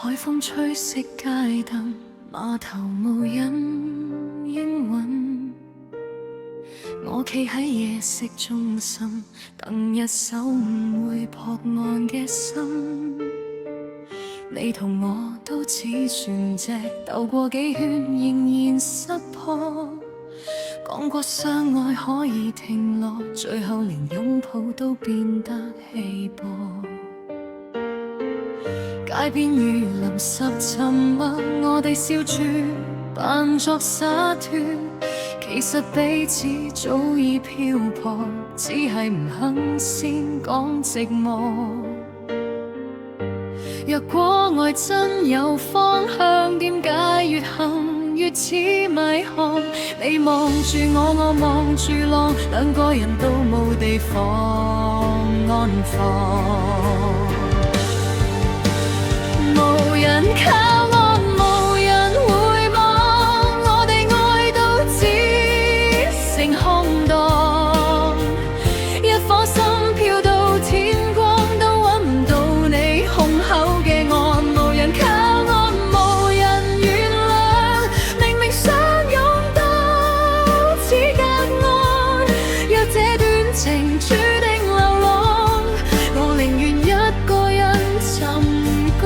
海風吹熄街燈，碼頭無人應允。我企喺夜色中心，等一艘唔會撲岸嘅心。你同我都似船隻，兜過幾圈仍然失破。講過相愛可以停落，最後連擁抱都變得稀薄。街邊雨淋濕沉默，我哋笑住扮作灑脫，其實彼此早已漂泊，只係唔肯先講寂寞。若果愛真有方向，點解越行越似迷航？你望住我，我望住浪，兩個人都冇地方安放。無人靠岸，無人回望，我哋愛到只剩空蕩。一顆心飄到天光，都搵唔到你胸口嘅岸。無人靠岸，無人原諒，明明相擁都似隔岸。若這段情注定流浪，我寧願一個人沉降。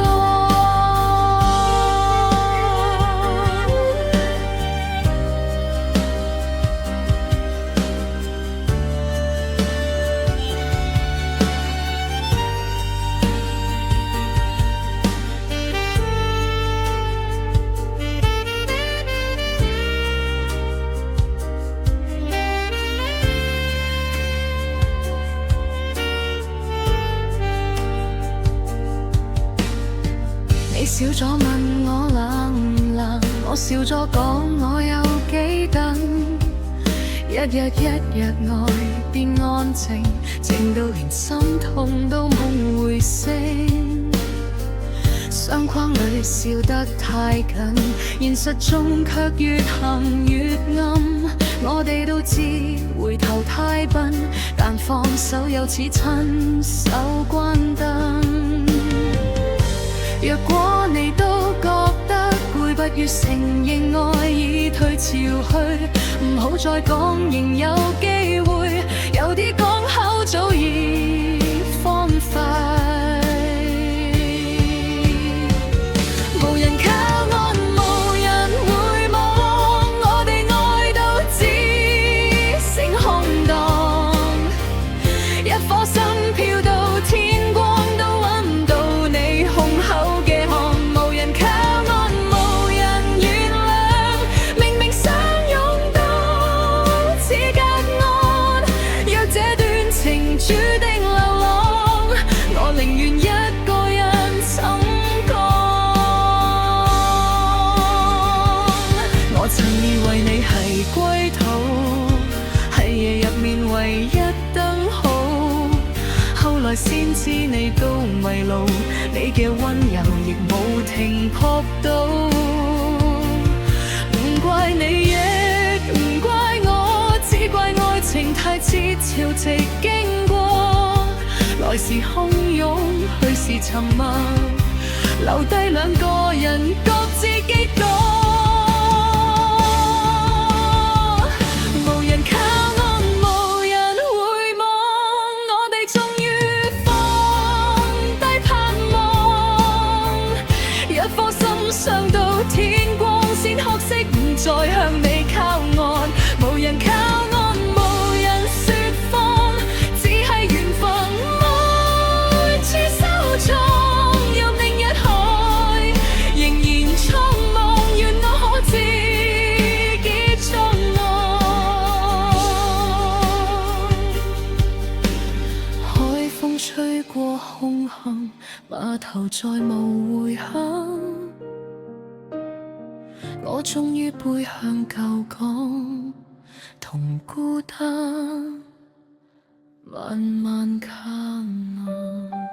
你少咗問我冷唔冷，我少咗講我有幾等。一日一日愛變安靜，靜到連心痛都夢回聲。相框裏笑得太緊，現實中卻越行越暗。我哋都知回頭太笨，但放手又似親手關燈。若果你都覺得攰，不如承認愛已退潮去，唔好再講仍有機會，有啲講口早已荒廢。無人靠岸，無人回望，我哋愛到只剩空蕩。一顆心飄到天光，都搵唔到你胸口嘅岸。無人靠岸，無人原諒，明明相擁都似隔岸。若這段情注定流浪，我寧願一個人沉降。我曾以為你係歸途，係夜入面唯一燈號，後來先知你都迷路，你嘅溫柔亦冇停泊到。唔怪你亦唔怪我，只怪愛情太似潮汐經過，來時洶湧，去時沉默，留低兩個人各自結果。無人靠岸，無人回望，我哋終於放低盼望。一顆心傷到天光，先學識唔再向你靠岸。無人靠岸，無人說謊，只係緣分無處收藏。任另一海仍然蒼茫，願我可自己作案。海風吹過空巷，碼頭再無回響。我終於背向舊港，同孤單慢慢靠岸。